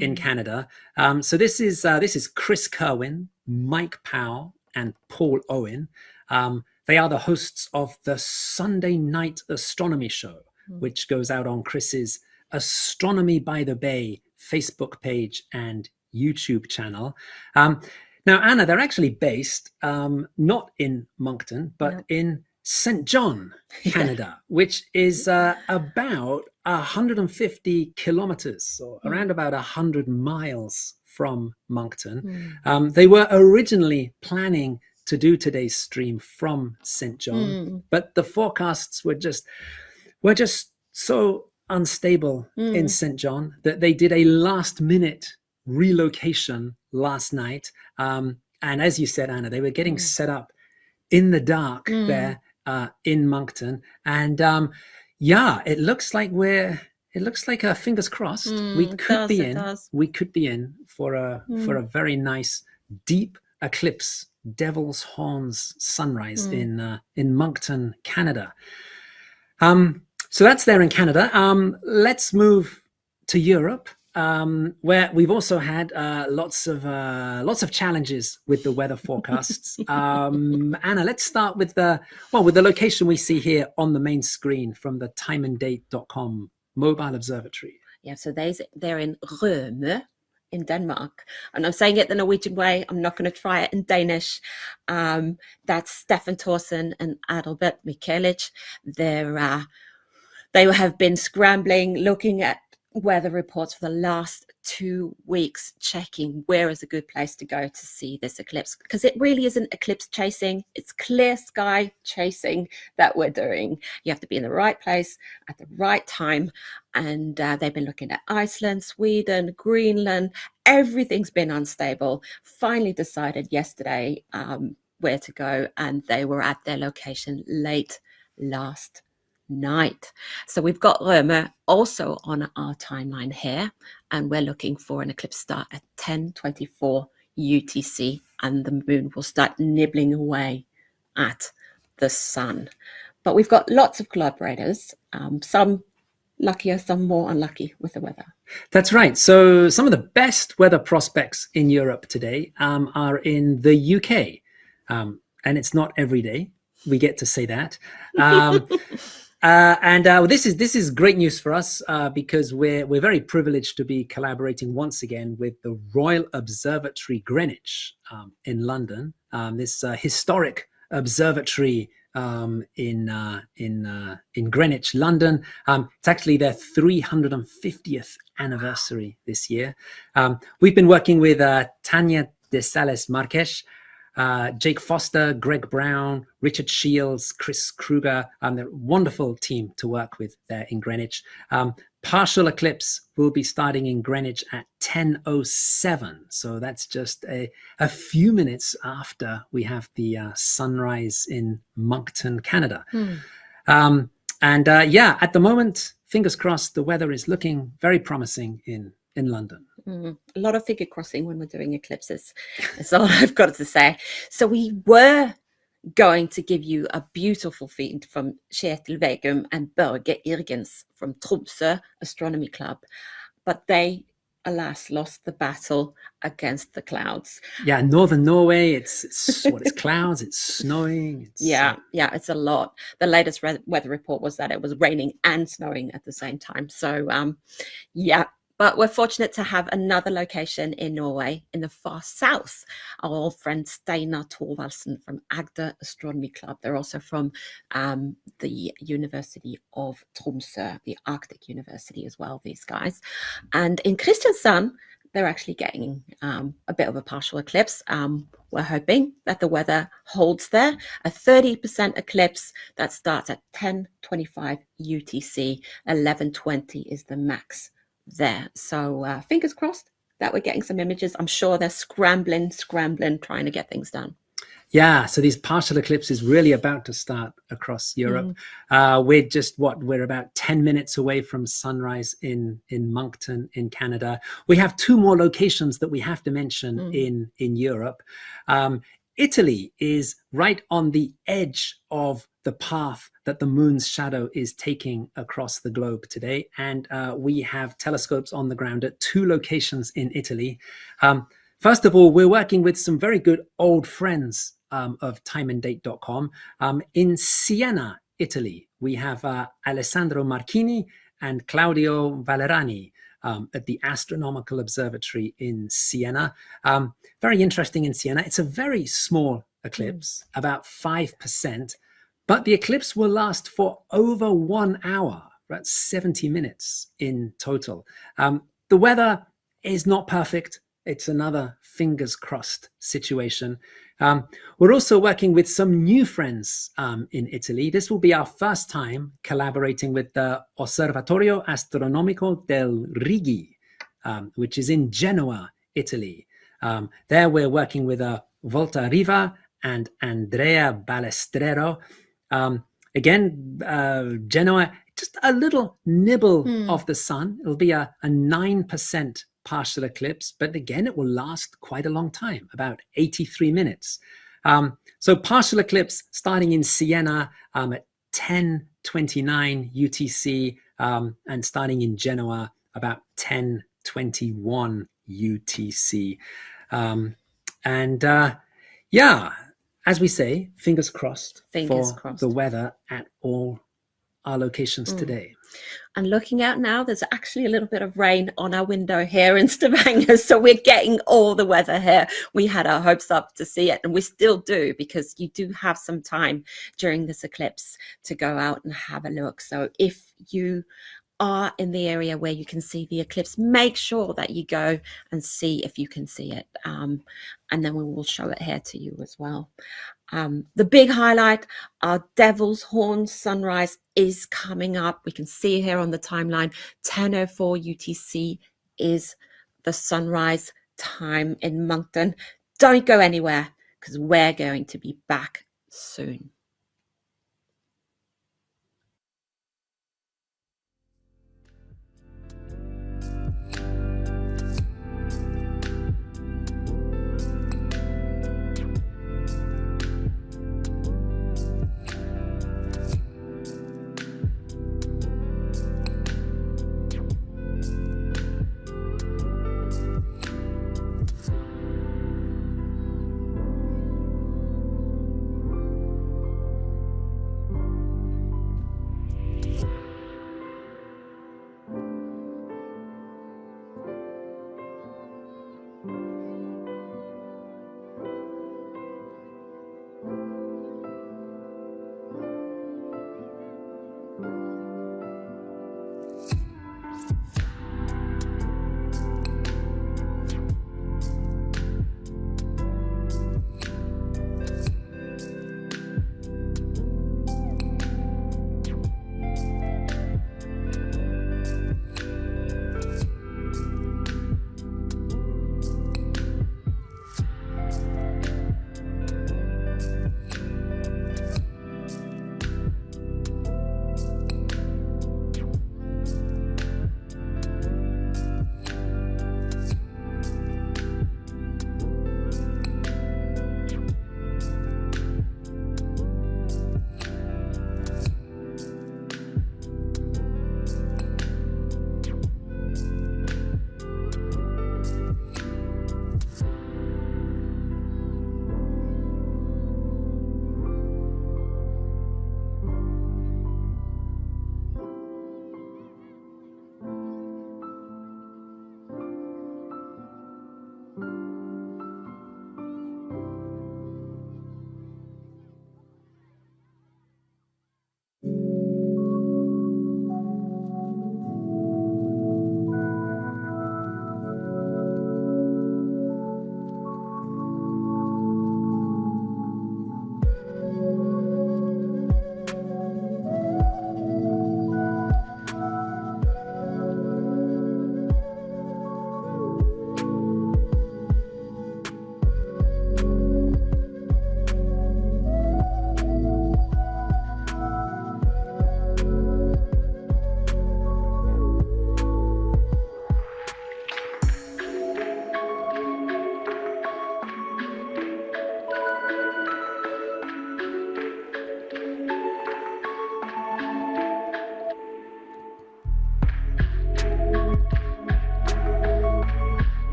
in Canada. So this is Chris Kerwin, Mike Powell, and Paul Owen. They are the hosts of the Sunday Night Astronomy Show, which goes out on Chris's Astronomy by the Bay Facebook page and YouTube channel. Now, Anna, they're actually based not in Moncton, but in St. John, Canada, which is about 150 kilometers, or around about 100 miles from Moncton. They were originally planning to do today's stream from St. John, but the forecasts were just so unstable in St. John that they did a last-minute relocation last night. And as you said, Anna, they were getting set up in the dark there in Moncton. And it looks like fingers crossed. We could be in for a very nice deep eclipse, Devil's Horns sunrise in Moncton, Canada. So that's there in Canada. Let's move to Europe, where we've also had lots of challenges with the weather forecasts. Anna, let's start with the location we see here on the main screen from the timeanddate.com mobile observatory. Yeah, so they're in Rømø in Denmark, and I'm saying it the Norwegian way. I'm not going to try it in Danish. That's Stefan Thorsen and Adalbert Michelic. They have been scrambling, looking at weather reports for the last 2 weeks, checking where is a good place to go to see this eclipse, because it really isn't eclipse chasing, it's clear sky chasing that we're doing. You have to be in the right place at the right time, and they've been looking at Iceland, Sweden, Greenland. Everything's been unstable. Finally decided yesterday where to go, and they were at their location late last night. So we've got Rømø also on our timeline here, and we're looking for an eclipse start at 10:24 UTC, and the moon will start nibbling away at the sun. But we've got lots of collaborators, some luckier, some more unlucky with the weather. That's right. So some of the best weather prospects in Europe today are in the UK, and it's not every day we get to say that. This is great news for us because we're very privileged to be collaborating once again with the Royal Observatory Greenwich in London. This historic observatory in Greenwich, London. It's actually their 350th anniversary this year. We've been working with Tanya de Sales Marques, Jake Foster, Greg Brown, Richard Shields, Chris Kruger. They're a wonderful team to work with there in Greenwich. Partial eclipse will be starting in Greenwich at 10:07. So that's just a few minutes after we have the sunrise in Moncton, Canada. At the moment, fingers crossed, the weather is looking very promising in London. A lot of figure crossing when we're doing eclipses. That's all I've got to say. So we were going to give you a beautiful feed from Kjetil Vegum and Børge Irgens from Tromsø Astronomy Club, but they, alas, lost the battle against the clouds. Yeah, northern Norway, it's clouds, it's snowing. It's a lot. The latest weather report was that it was raining and snowing at the same time. So, but we're fortunate to have another location in Norway, in the far south. Our old friend Steinar Thorvaldsen from Agder Astronomy Club. They're also from the University of Tromsø, the Arctic University as well, these guys. And in Kristiansand, they're actually getting a bit of a partial eclipse. We're hoping that the weather holds there. A 30% eclipse that starts at 10:25 UTC. 11:20 is the max there. So fingers crossed that we're getting some images. I'm sure they're scrambling, trying to get things done. Yeah, so these partial eclipses really about to start across Europe. We're about 10 minutes away from sunrise in Moncton in Canada. We have two more locations that we have to mention in Europe. Italy is right on the edge of the path that the moon's shadow is taking across the globe today. And we have telescopes on the ground at 2 locations in Italy. First of all, we're working with some very good old friends of timeanddate.com. In Siena, Italy, we have Alessandro Marchini and Claudio Valerani at the Astronomical Observatory in Siena. Very interesting in Siena. It's a very small eclipse, about 5%, but the eclipse will last for over 1 hour, about 70 minutes in total. The weather is not perfect. It's another fingers crossed situation. We're also working with some new friends in Italy. This will be our first time collaborating with the Osservatorio Astronomico del Righi, which is in Genoa, Italy. There we're working with Volta Riva and Andrea Balestrero. Again, Genoa, just a little nibble of the sun. It'll be a 9% partial eclipse, but again, it will last quite a long time, about 83 minutes. So partial eclipse starting in Siena at 10:29 UTC and starting in Genoa about 10:21 UTC. Yeah, as we say, fingers crossed for the weather at all our locations today. And looking out now, there's actually a little bit of rain on our window here in Stavanger. So we're getting all the weather here. We had our hopes up to see it, and we still do, because you do have some time during this eclipse to go out and have a look. So if you are in the area where you can see the eclipse, make sure that you go and see if you can see it. And then we will show it here to you as well. The big highlight, our Devil's Horn sunrise is coming up. We can see here on the timeline, 10:04 UTC is the sunrise time in Moncton. Don't go anywhere, because we're going to be back soon.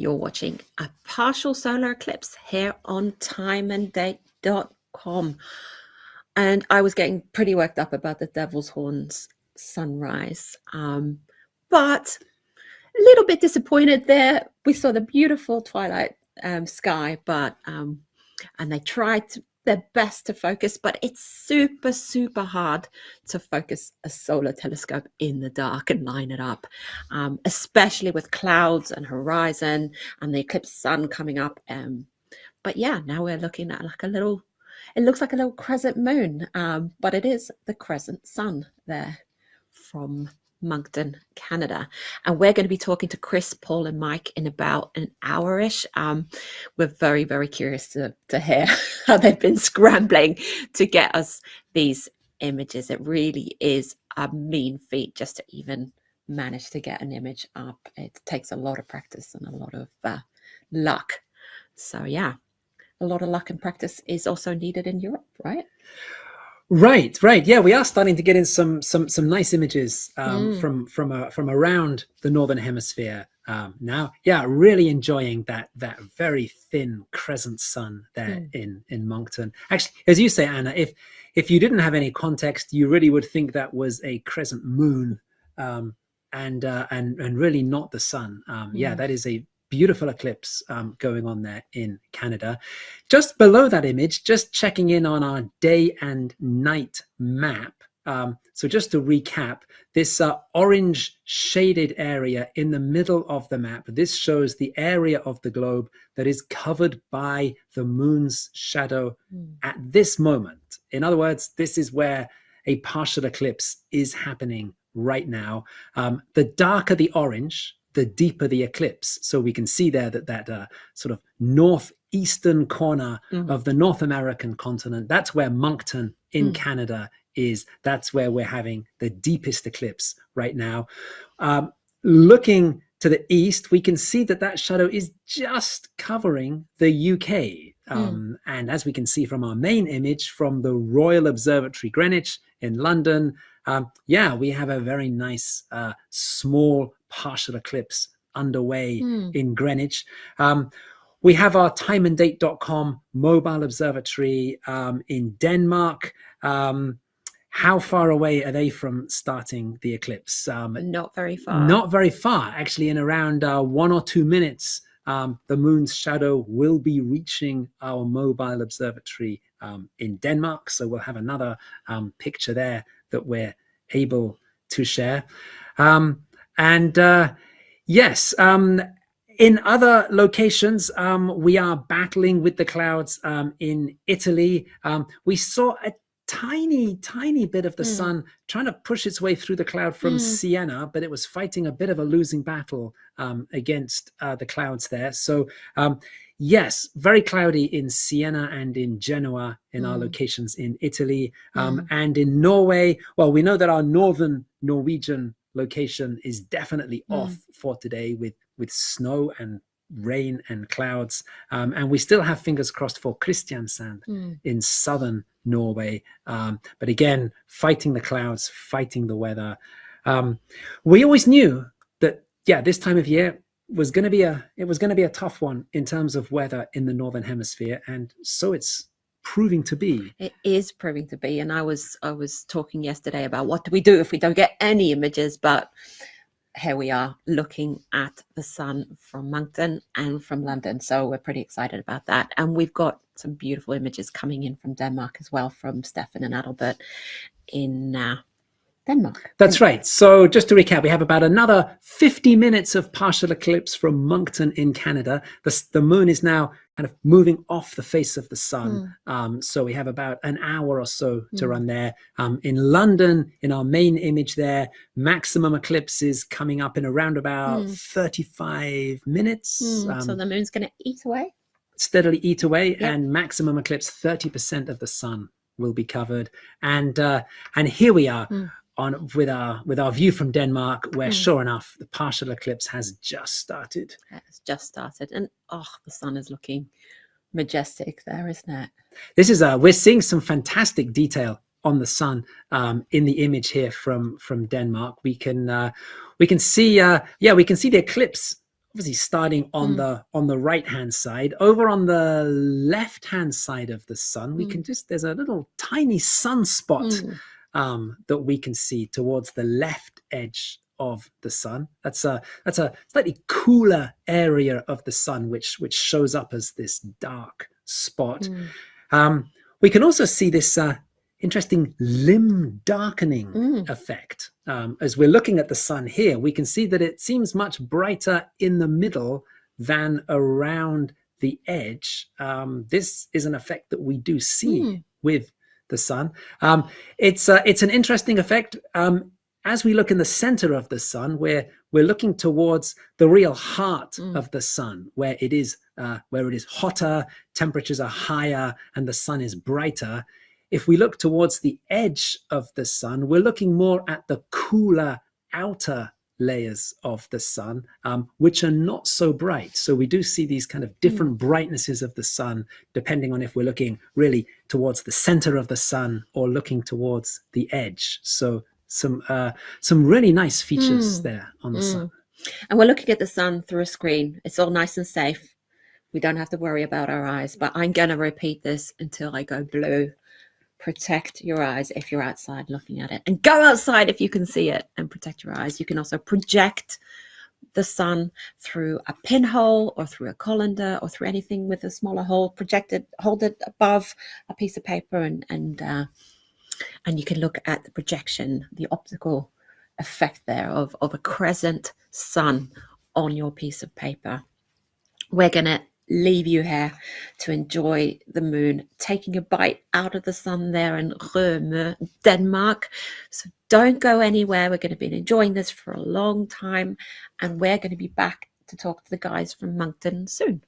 You're watching a partial solar eclipse here on timeanddate.com. And I was getting pretty worked up about the Devil's Horns sunrise. But a little bit disappointed there. We saw the beautiful twilight sky, but and they tried their best to focus, but it's super, super hard to focus a solar telescope in the dark and line it up, especially with clouds and horizon and the eclipse sun coming up. But yeah, now we're looking at like a little, it looks like a little crescent moon, but it is the crescent sun there from Moncton, Canada. And we're going to be talking to Chris, Paul and Mike in about an hour-ish. We're very, very curious to hear how they've been scrambling to get us these images. It really is a mean feat just to even manage to get an image up. It takes a lot of practice and a lot of luck. So yeah, a lot of luck and practice is also needed in Europe, right? Right. Yeah, we are starting to get in some nice images from around the northern hemisphere now. Yeah, really enjoying that very thin crescent sun there in Moncton. Actually, as you say, Anna, if you didn't have any context, you really would think that was a crescent moon, and really not the sun. Yeah, that is a beautiful eclipse going on there in Canada. Just below that image, just checking in on our day and night map. So just to recap, this orange shaded area in the middle of the map, this shows the area of the globe that is covered by the moon's shadow at this moment. In other words, this is where a partial eclipse is happening right now. The darker the orange, the deeper the eclipse. So we can see there that sort of northeastern corner of the North American continent, that's where Moncton in Canada is. That's where we're having the deepest eclipse right now. Looking to the east, we can see that shadow is just covering the UK. And as we can see from our main image from the Royal Observatory Greenwich in London, yeah, we have a very nice small partial eclipse underway in Greenwich. We have our timeanddate.com mobile observatory in Denmark. How far away are they from starting the eclipse? Not very far. Not very far. Actually, in around 1 or 2 minutes, the moon's shadow will be reaching our mobile observatory in Denmark. So we'll have another picture there that we're able to share. Yes, in other locations, we are battling with the clouds. In Italy, we saw a tiny bit of the sun trying to push its way through the cloud from Siena, but it was fighting a bit of a losing battle against the clouds there. So yes, very cloudy in Siena and in Genoa in our locations in Italy. And in Norway, well, we know that our northern Norwegian location is definitely off for today with snow and rain and clouds. And we still have fingers crossed for Kristiansand in southern Norway. But again, fighting the clouds, fighting the weather. We always knew that, yeah, this time of year was going to be a tough one in terms of weather in the northern hemisphere, and so it's proving to be. It is proving to be. And I was talking yesterday about what do we do if we don't get any images, but here we are looking at the sun from Moncton and from London. So we're pretty excited about that. And we've got some beautiful images coming in from Denmark as well, from Stefan and Adalbert in Denmark. That's right. So just to recap, we have about another 50 minutes of partial eclipse from Moncton in Canada. The moon is now kind of moving off the face of the sun. So we have about an hour or so to run there. In London, in our main image there, maximum eclipse is coming up in around about 35 minutes. So the moon's going to eat away? Steadily eat away, and maximum eclipse, 30% of the sun will be covered. And here we are. With our view from Denmark, where sure enough, the partial eclipse has just started. It's just started, and the sun is looking majestic there, isn't it? This is we're seeing some fantastic detail on the sun in the image here from Denmark. We can see the eclipse obviously starting on the right hand side. Over on the left hand side of the sun, we can there's a little tiny sunspot that we can see towards the left edge of the sun. That's a slightly cooler area of the sun, which shows up as this dark spot. We can also see this interesting limb darkening effect. As we're looking at the sun here, we can see that it seems much brighter in the middle than around the edge. This is an effect that we do see with the sun. It's an interesting effect. As we look in the center of the sun, we're looking towards the real heart of the sun, where it is hotter, temperatures are higher, and the sun is brighter. If we look towards the edge of the sun, we're looking more at the cooler outer layers of the sun, which are not so bright. So we do see these kind of different brightnesses of the sun, depending on if we're looking really towards the center of the sun or looking towards the edge. So some really nice features there on the sun. And we're looking at the sun through a screen. It's all nice and safe. We don't have to worry about our eyes, but I'm going to repeat this until I go blue. Protect your eyes if you're outside looking at it, and go outside if you can see it, and protect your eyes. You can also project the sun through a pinhole or through a colander or through anything with a smaller hole. Hold it above a piece of paper, and you can look at the projection, the optical effect there of a crescent sun on your piece of paper. We're going to leave you here to enjoy the moon taking a bite out of the sun there in Rømø, Denmark. So don't go anywhere. We're going to be enjoying this for a long time, and we're going to be back to talk to the guys from Moncton soon.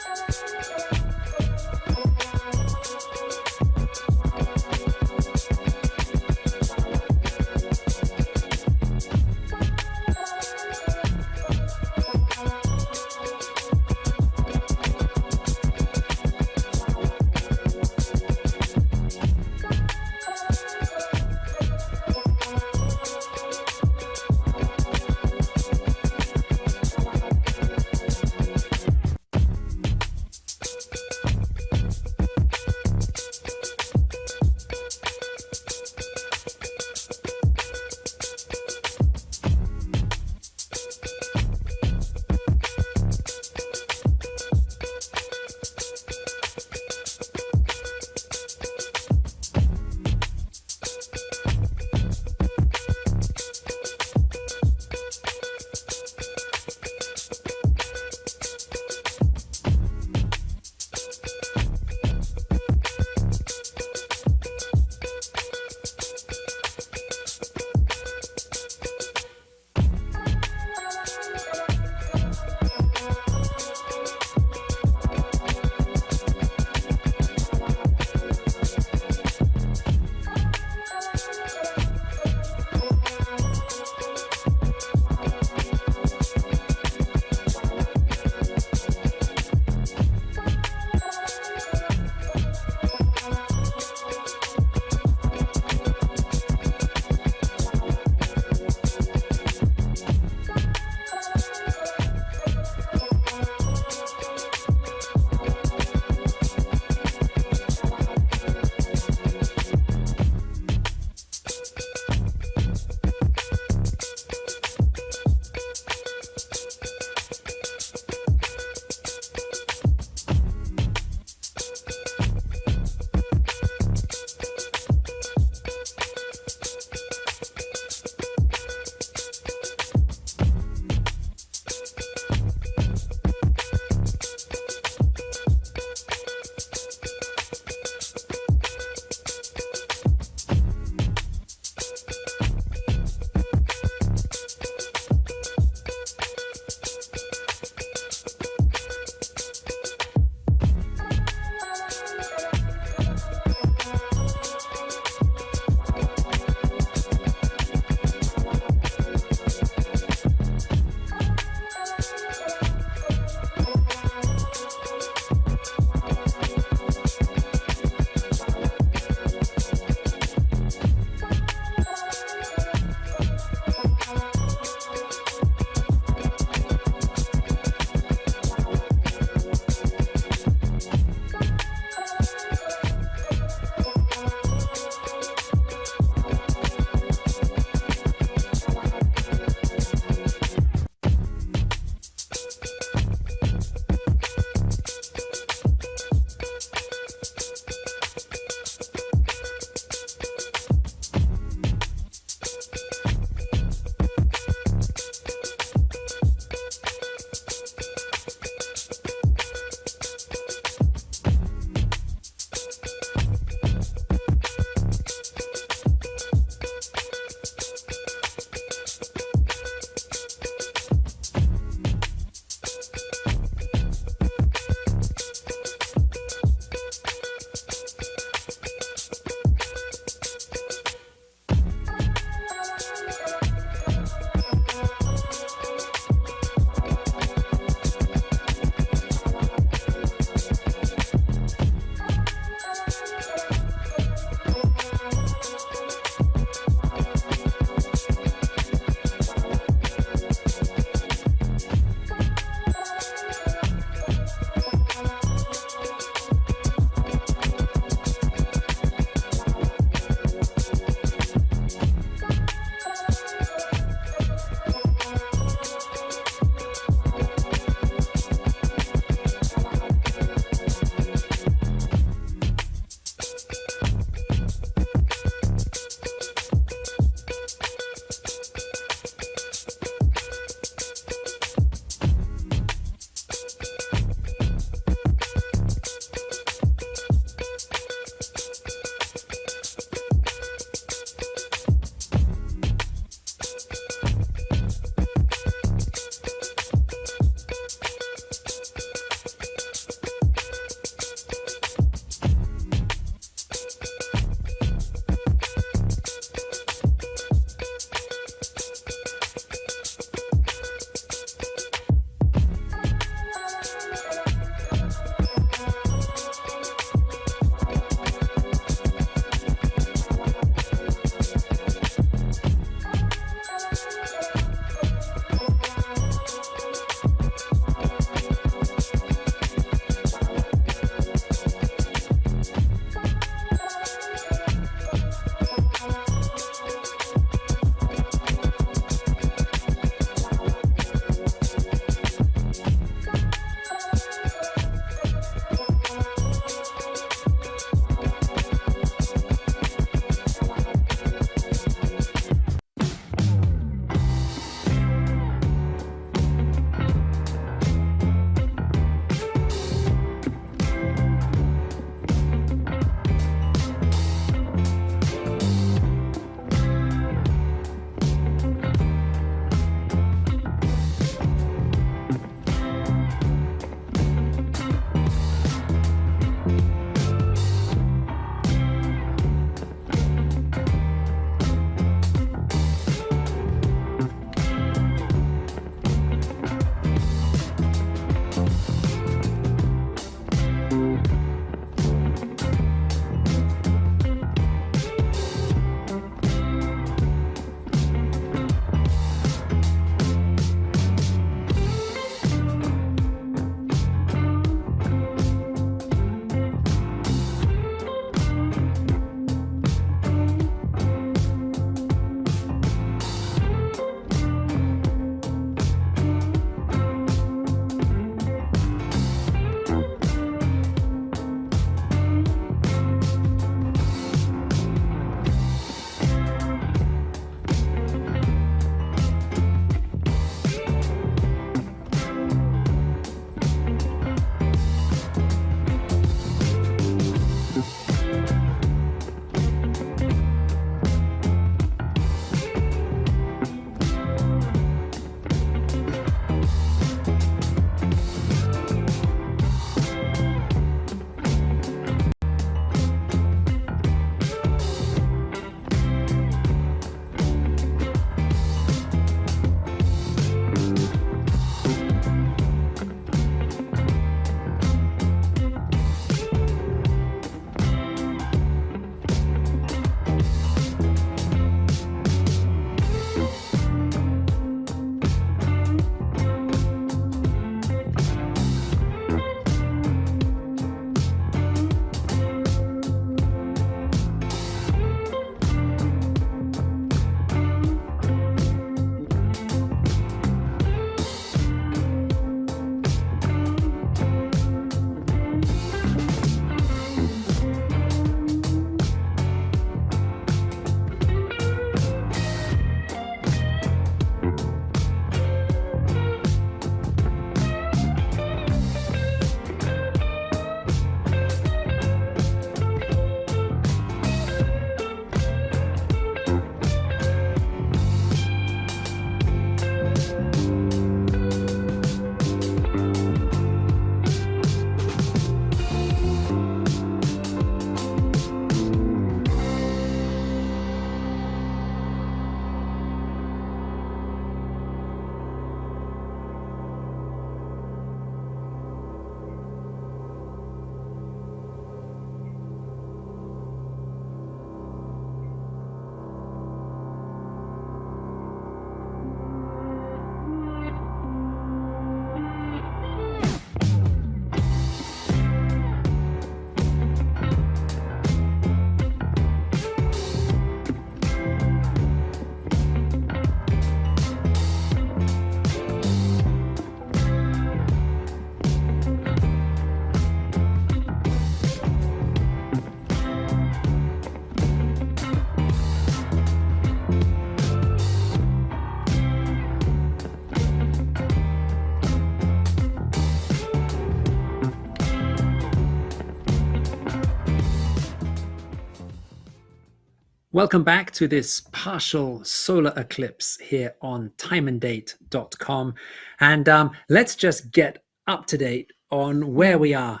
Welcome back to this partial solar eclipse here on timeanddate.com. And let's just get up to date on where we are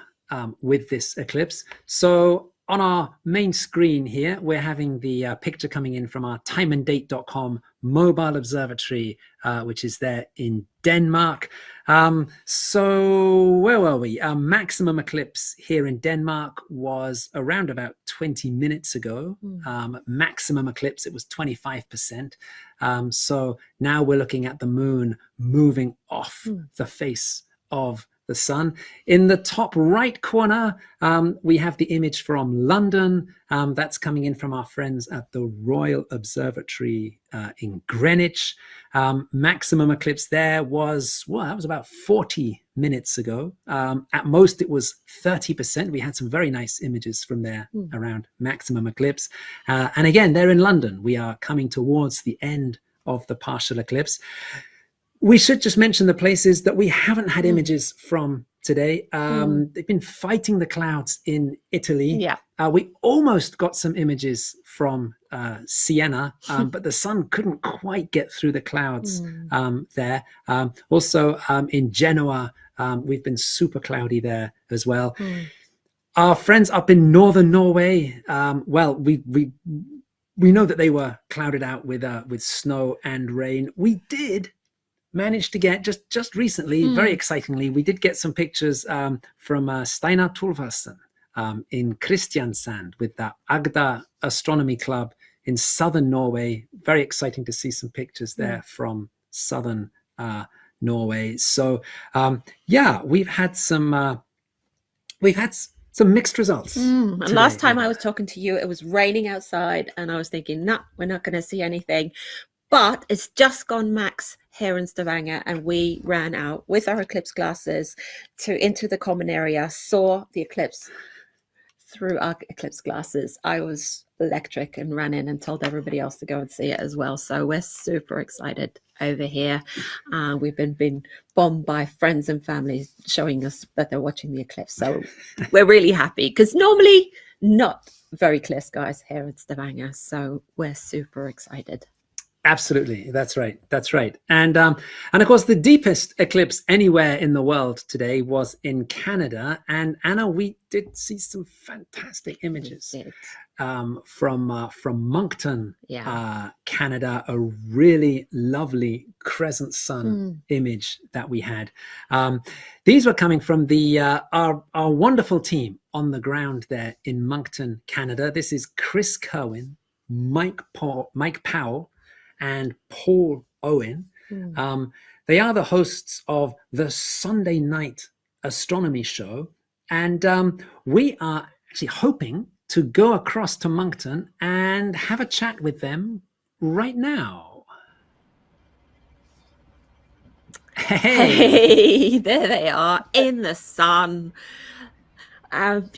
with this eclipse. So on our main screen here, we're having the picture coming in from our timeanddate.com mobile observatory, which is there in Denmark. So where were we? Our maximum eclipse here in Denmark was around about 20 minutes ago. Maximum eclipse, it was 25%. So now we're looking at the moon moving off the face of the sun. In the top right corner, we have the image from London. That's coming in from our friends at the Royal Observatory in Greenwich. Maximum eclipse there was, well, that was about 40 minutes ago. At most, it was 30%. We had some very nice images from there around maximum eclipse. And again, they're in London. We are coming towards the end of the partial eclipse. We should just mention the places that we haven't had images from today. They've been fighting the clouds in Italy. Yeah. We almost got some images from Siena, but the sun couldn't quite get through the clouds there. Also in Genoa, we've been super cloudy there as well. Our friends up in northern Norway, well, we know that they were clouded out with snow and rain. We did managed to get just recently, very excitingly, we did get some pictures from Steinar Thorvaldsen in Kristiansand with the Agda Astronomy Club in southern Norway. Very exciting to see some pictures there from southern Norway. So yeah, we've had some mixed results. And last time I was talking to you, it was raining outside, and I was thinking, no, we're not going to see anything. But it's just gone max here in Stavanger, and we ran out with our eclipse glasses into the common area, saw the eclipse through our eclipse glasses. I was electric and ran in and told everybody else to go and see it as well. So we're super excited over here. We've been bombed by friends and family showing us that they're watching the eclipse. So we're really happy, because normally not very clear skies here in Stavanger. So we're super excited. Absolutely, that's right. And of course, the deepest eclipse anywhere in the world today was in Canada. And Anna, we did see some fantastic images from Moncton, Canada. A really lovely crescent sun image that we had. These were coming from the our wonderful team on the ground there in Moncton, Canada. This is Chris Kerwin, Mike Powell, and Paul Owen. They are the hosts of the Sunday night astronomy show. And we are actually hoping to go across to Moncton and have a chat with them right now. Hey, there they are in the sun.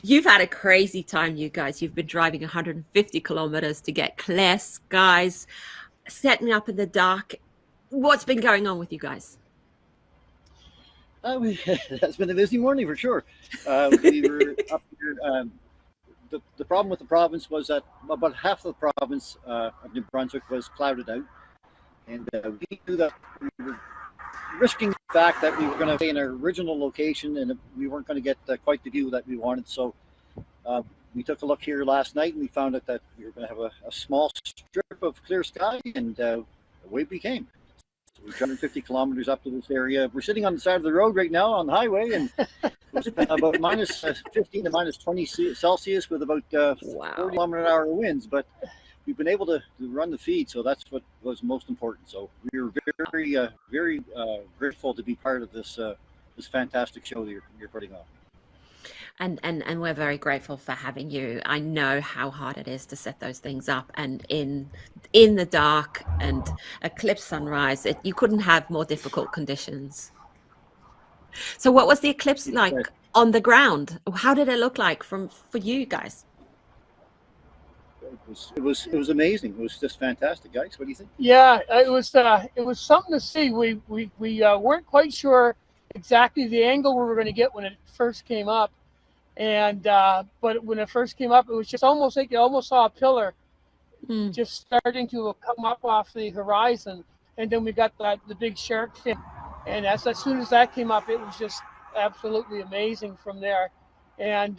You've had a crazy time, you guys. You've been driving 150 kilometers to get clear skies, setting up in the dark. What's been going on with you guys? That's been a busy morning for sure. We were up here. The problem with the province was that about half of the province of New Brunswick was clouded out, and we knew that we were risking the fact that we were going to stay in our original location, and we weren't going to get quite the view that we wanted. So we took a look here last night, and we found out that we were going to have a small strip of clear sky, and away we came. So we drove 150 kilometers up to this area. We're sitting on the side of the road right now on the highway, and it's about minus 15 to minus 20 Celsius with about 40 kilometer-an-hour winds. But we've been able to run the feed, so that's what was most important. So we were very grateful to be part of this fantastic show that you're putting on. And we're very grateful for having you. I know how hard it is to set those things up, and in the dark and eclipse sunrise, you couldn't have more difficult conditions. So what was the eclipse like on the ground? How did it look like for you guys? It was amazing. It was just fantastic, guys. What do you think? Yeah, it was something to see. We weren't quite sure exactly the angle we were going to get when it first came up, and but when it first came up, it was just almost like you almost saw a pillar just starting to come up off the horizon. And then we got the big shark fin. And as soon as that came up, it was just absolutely amazing from there. And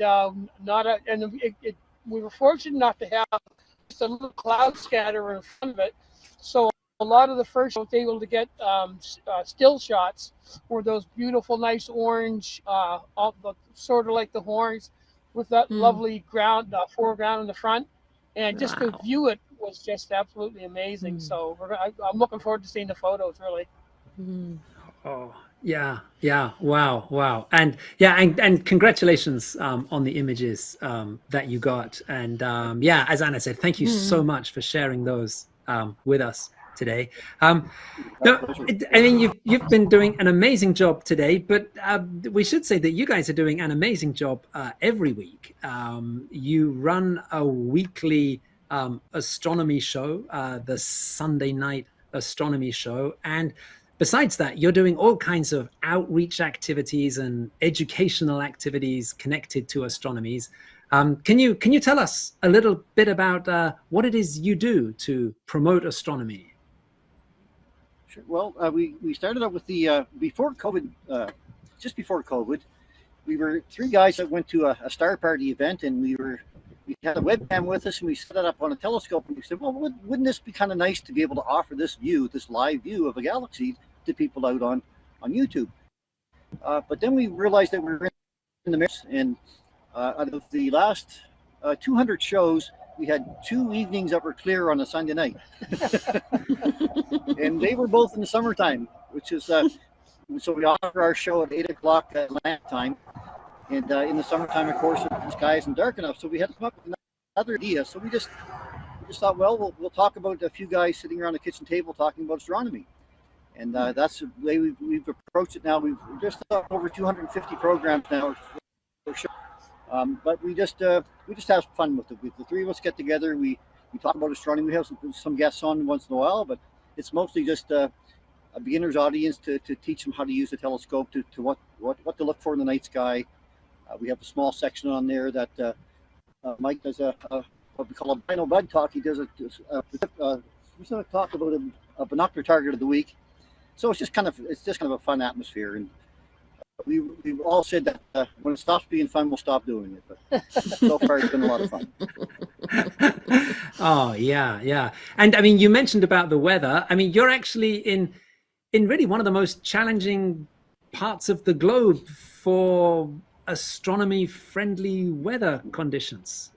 we were fortunate enough to have just a little cloud scatter in front of it. So a lot of the first I was able to get still shots were those beautiful, nice orange, sort of like the horns, with that lovely foreground in the front. And just to view it was just absolutely amazing. So I'm looking forward to seeing the photos, really. Oh, yeah, wow, and and congratulations on the images that you got, and as Anna said, thank you so much for sharing those with us today. No, I mean, you've been doing an amazing job today, but we should say that you guys are doing an amazing job every week. You run a weekly astronomy show, the Sunday night astronomy show, and besides that, you're doing all kinds of outreach activities and educational activities connected to astronomies. Can you tell us a little bit about what it is you do to promote astronomy? Sure. Well, we started out with the before COVID, just before COVID, we were three guys that went to a Star Party event, and we had a webcam with us, and we set it up on a telescope, and we said, well, wouldn't this be kind of nice to be able to offer this live view of a galaxy to people out on YouTube? But then we realized that we were in the mix, and out of the last 200 shows, we had 2 evenings that were clear on a Sunday night. And they were both in the summertime, which is, so we offer our show at 8 o'clock Atlanta time. And in the summertime, of course, the sky isn't dark enough. So we had to come up with another idea. So we just thought, well, we'll talk about a few guys sitting around a kitchen table talking about astronomy. And that's the way we've approached it now. We've just over 250 programs now for show. But we just have fun with it. The three of us get together. We talk about astronomy. We have some guests on once in a while, but it's mostly just a beginner's audience to teach them how to use the telescope, to what to look for in the night sky. We have a small section on there that Mike does what we call a Bino Bud talk. He does we're going to talk about a binocular target of the week. So it's just kind of a fun atmosphere, and we've all said that when it stops being fun, we'll stop doing it. But so far, it's been a lot of fun. Oh yeah, and I mean, you mentioned about the weather. I mean, you're actually in really one of the most challenging parts of the globe for astronomy-friendly weather conditions.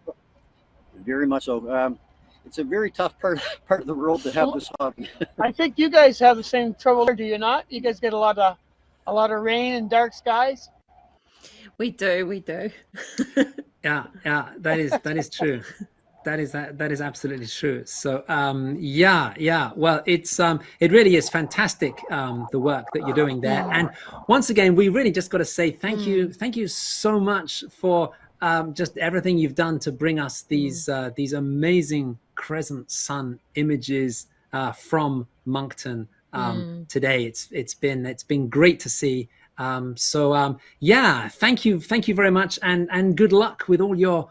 Very much so. It's a very tough part of the world to have this hobby. I think you guys have the same trouble, do you not? You guys get a lot of rain and dark skies. We do. Yeah, that is true. That is absolutely true. So well, it really is fantastic, the work that you're doing there. And once again, we really just got to say thank you so much for just everything you've done to bring us these amazing crescent sun images from Moncton today. It's been great to see. Thank you very much, and good luck with all your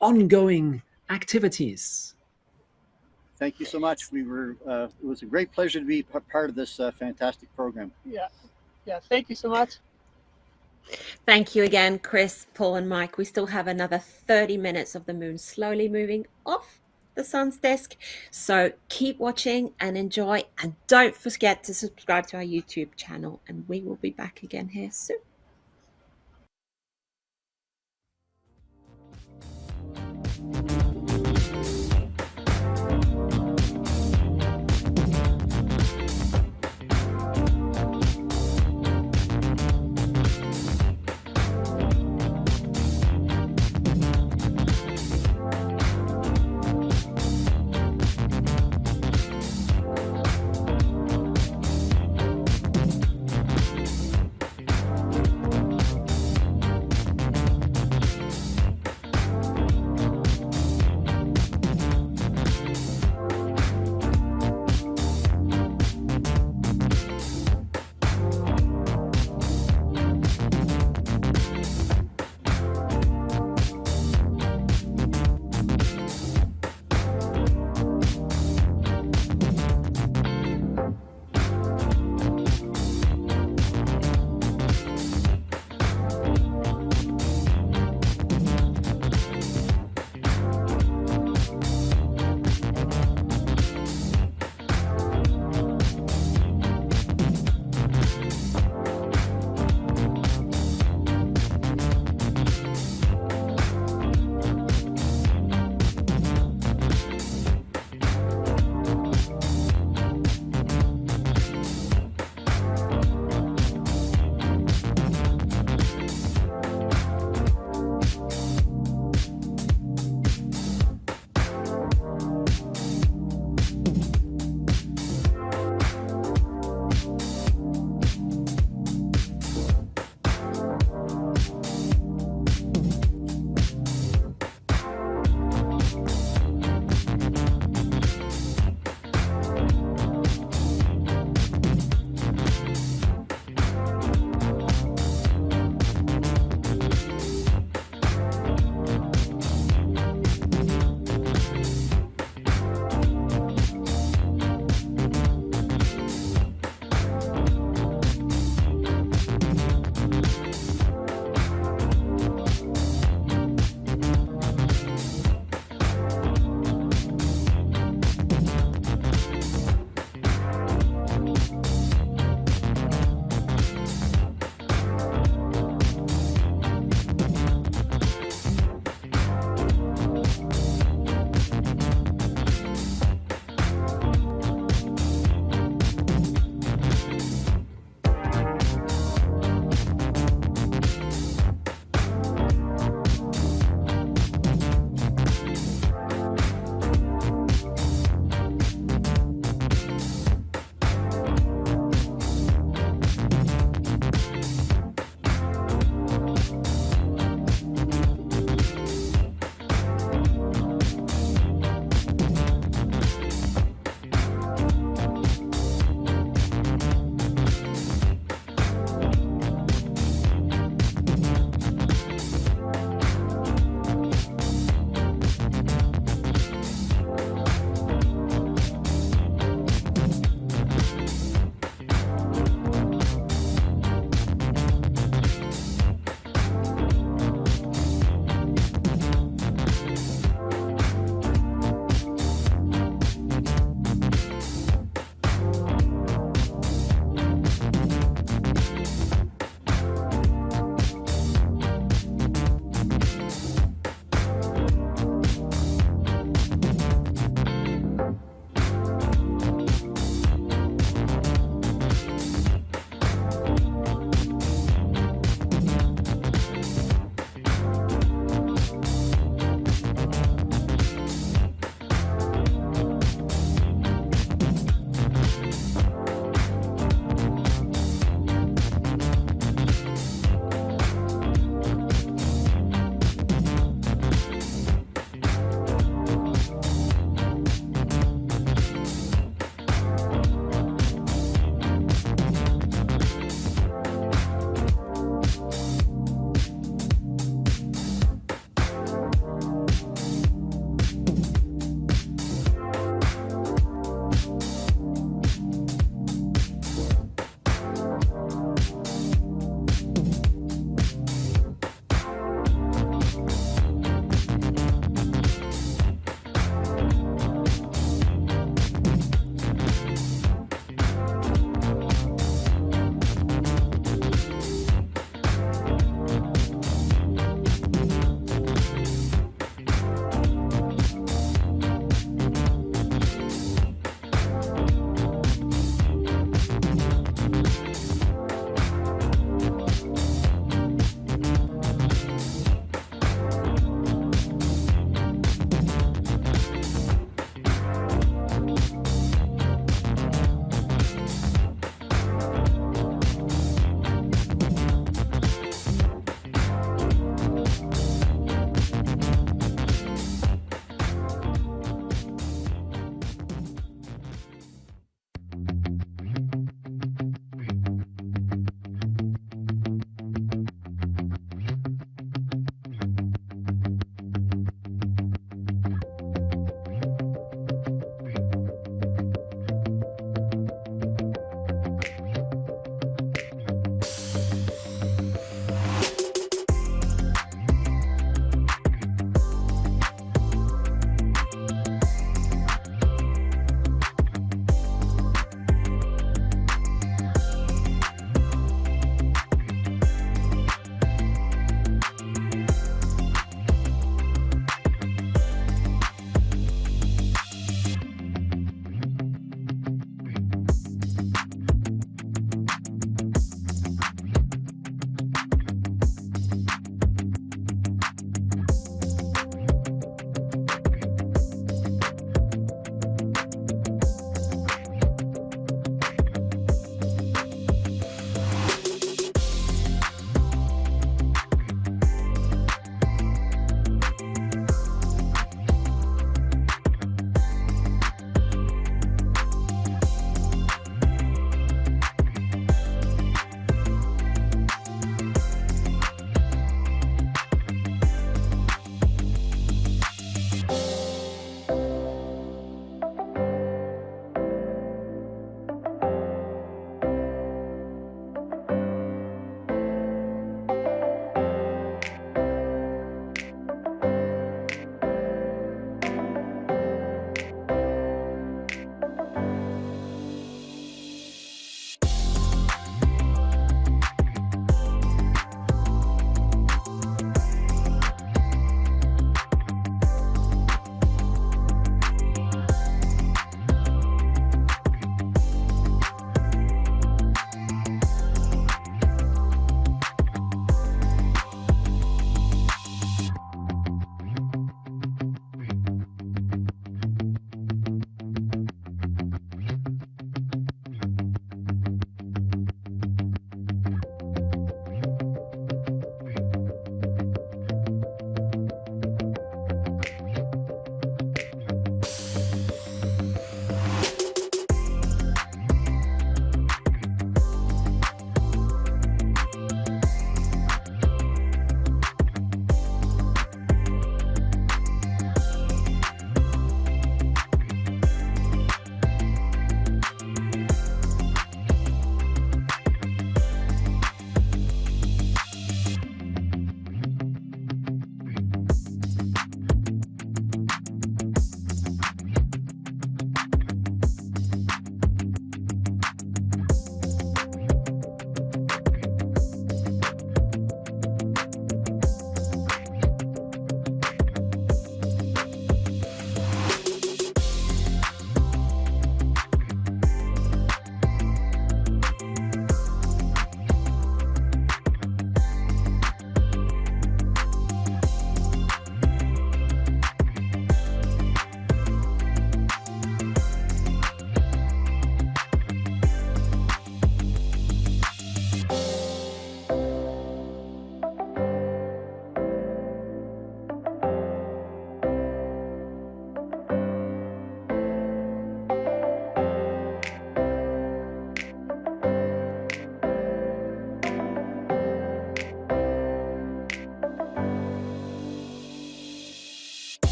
ongoing activities. Thank you so much. It was a great pleasure to be part of this fantastic program. Yeah. Thank you so much. Thank you again, Chris, Paul, and Mike. We still have another 30 minutes of the moon slowly moving off the sun's disk. So keep watching and enjoy. And don't forget to subscribe to our YouTube channel. And we will be back again here soon.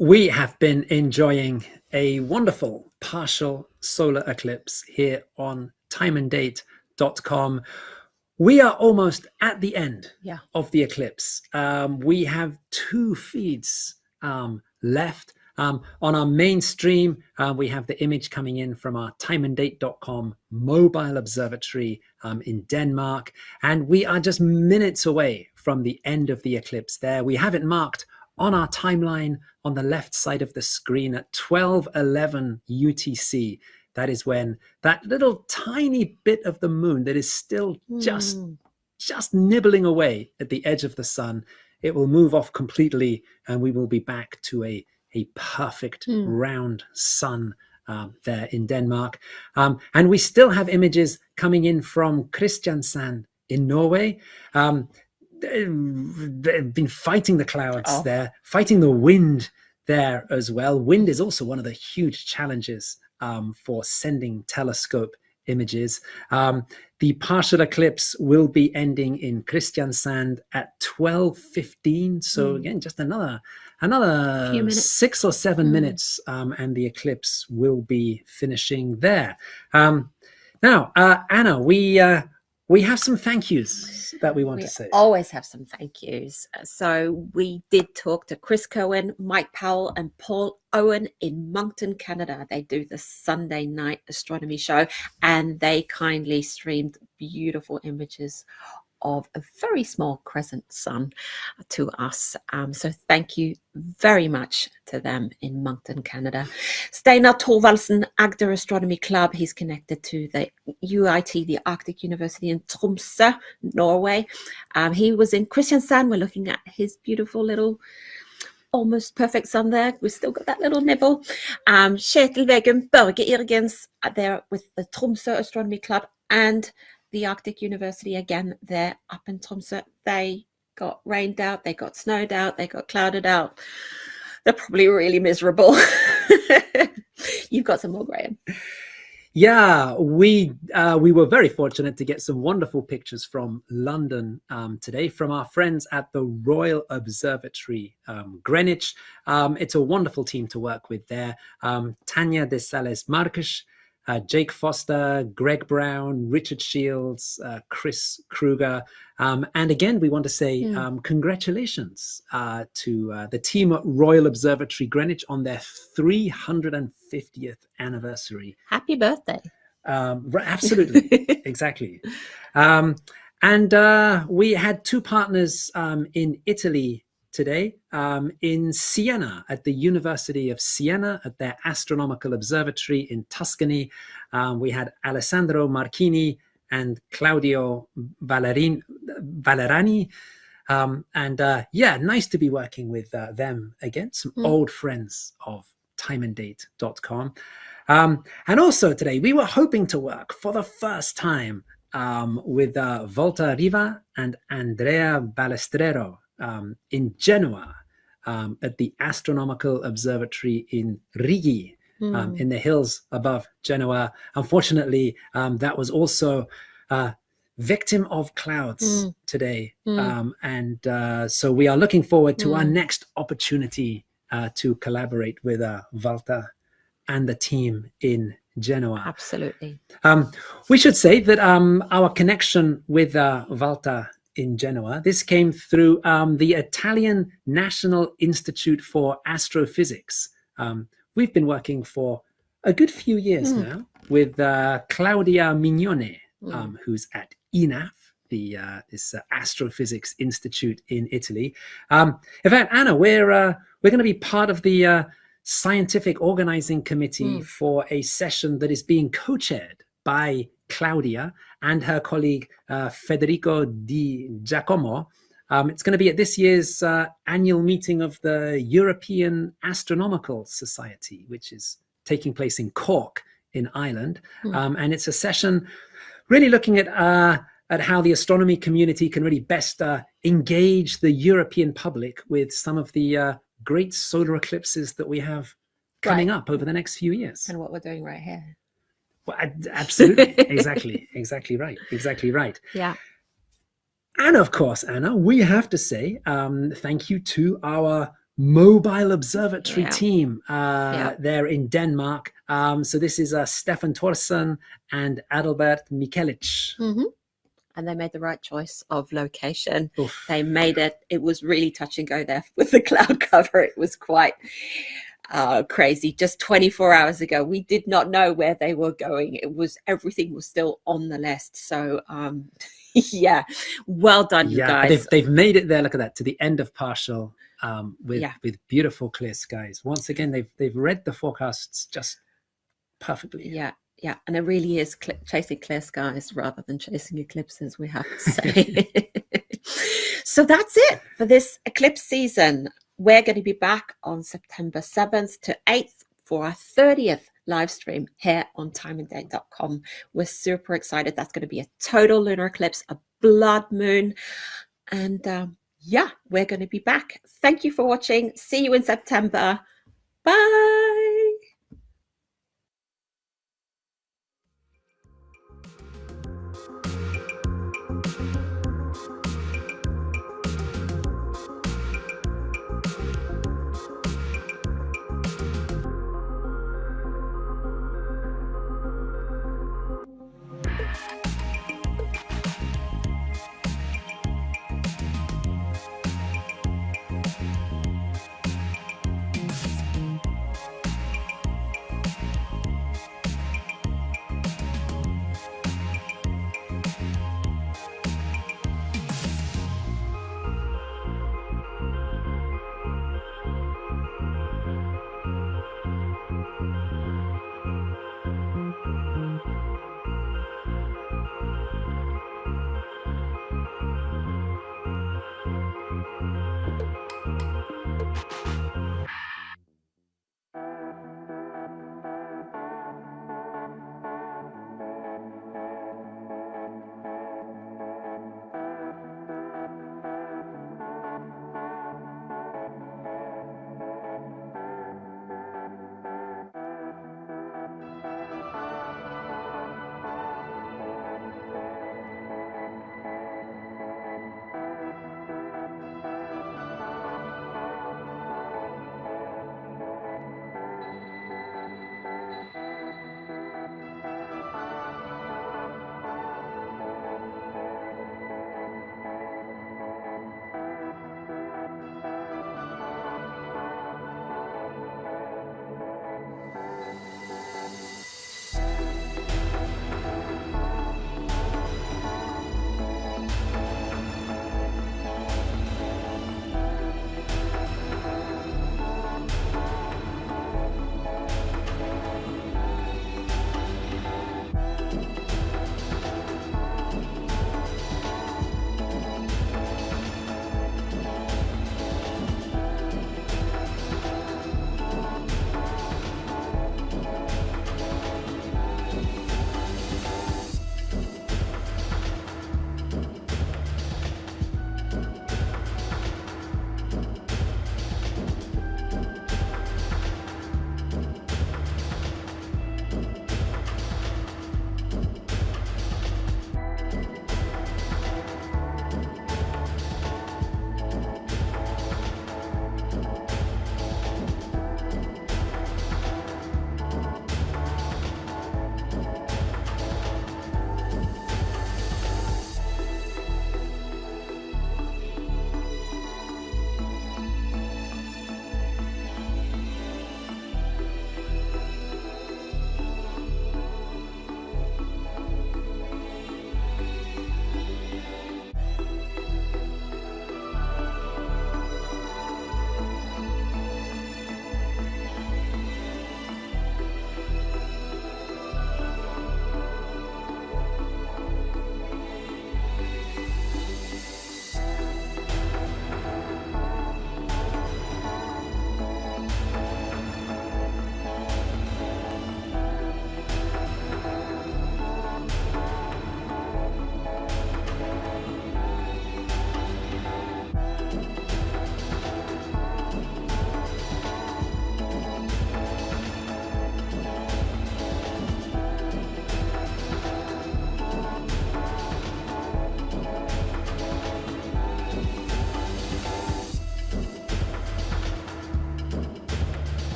We have been enjoying a wonderful partial solar eclipse here on timeanddate.com. We are almost at the end of the eclipse. We have 2 feeds left. On our main stream, we have the image coming in from our timeanddate.com mobile observatory in Denmark. And we are just minutes away from the end of the eclipse there. We have it marked on our timeline on the left side of the screen at 12:11 UTC. That is when that little tiny bit of the moon that is still just nibbling away at the edge of the sun, it will move off completely, and we will be back to a perfect round sun there in Denmark. And we still have images coming in from Kristiansand in Norway. They've been fighting the clouds there, fighting the wind there as well. Wind is also one of the huge challenges for sending telescope images. The partial eclipse will be ending in Kristiansand at 12:15. So again, just another Few minutes. 6 or 7 minutes, and the eclipse will be finishing there. Now, Anna, we have some thank yous that we want to say. Always have some thank yous. So we did talk to Chris Cohen, Mike Powell, and Paul Owen in Moncton, Canada. They do the Sunday night astronomy show, and they kindly streamed beautiful images of a very small crescent sun to us. So thank you very much to them in Moncton, Canada. Steinar Thorvaldsen, Agder Astronomy Club. He's connected to the UiT, the Arctic University in Tromsø, Norway. He was in Kristiansand. We're looking at his beautiful little almost perfect sun there. We've still got that little nibble. Kjetil Vegum, Børge Irgens, there with the Tromsø Astronomy Club and the Arctic University again there up in Tromsø. They got rained out, they got snowed out, they got clouded out. They're probably really miserable. You've got some more, Graham. Yeah, we were very fortunate to get some wonderful pictures from London today from our friends at the Royal Observatory Greenwich. It's a wonderful team to work with there. Tanya de Sales Marques, Jake Foster, Greg Brown, Richard Shields, Chris Kruger. And again, we want to say congratulations to the team at Royal Observatory Greenwich on their 350th anniversary. Happy birthday. Absolutely, exactly. And we had 2 partners in Italy today, in Siena, at the University of Siena, at their astronomical observatory in Tuscany. We had Alessandro Marchini and Claudio Valerani. Nice to be working with them again, some old friends of timeanddate.com. And also today, we were hoping to work for the first time with Volta Riva and Andrea Balestrero in Genoa, at the Astronomical Observatory in Rigi, in the hills above Genoa. Unfortunately, that was also victim of clouds today. So we are looking forward to our next opportunity to collaborate with Walter and the team in Genoa. Absolutely. We should say that our connection with Walter in Genoa, this came through the Italian National Institute for Astrophysics. We've been working for a good few years now with Claudia Mignone, who's at INAF, this Astrophysics Institute in Italy. In fact, Anna, we're going to be part of the scientific organizing committee for a session that is being co-chaired by Claudia and her colleague Federico Di Giacomo. It's going to be at this year's annual meeting of the European Astronomical Society, which is taking place in Cork in Ireland. And it's a session really looking at how the astronomy community can really best engage the European public with some of the great solar eclipses that we have coming up over the next few years. And what we're doing right here. Well, absolutely. Exactly right. Yeah. And of course, Anna, we have to say thank you to our mobile observatory Yeah. team Yeah. there in Denmark. So this is Stefan Thorsen and Adalbert Mikelic. Hmm. And they made the right choice of location. Oof. They made it. It was really touch and go there with the cloud cover. It was quite crazy. Just 24 hours ago, we did not know where they were going. Everything was still on the list. So yeah, well done, you guys. They've made it there. Look at that, to the end of partial, with beautiful clear skies. Once again, they've read the forecasts just perfectly. Yeah, and it really is chasing clear skies rather than chasing eclipses, we have to say. So that's it for this eclipse season. We're going to be back on September 7th to 8th for our 30th live stream here on timeanddate.com. We're super excited. That's going to be a total lunar eclipse, a blood moon. And yeah, we're going to be back. Thank you for watching. See you in September. Bye.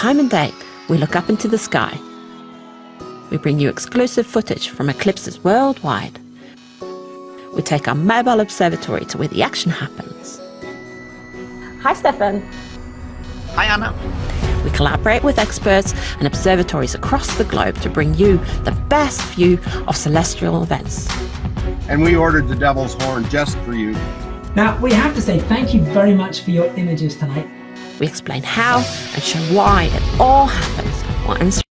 time and date, we look up into the sky. We bring you exclusive footage from eclipses worldwide. We take our mobile observatory to where the action happens. Hi, Stefan. Hi, Anna. We collaborate with experts and observatories across the globe to bring you the best view of celestial events. And we ordered the Devil's Horn just for you. Now, we have to say thank you very much for your images tonight. We explain how and show why it all happens while answering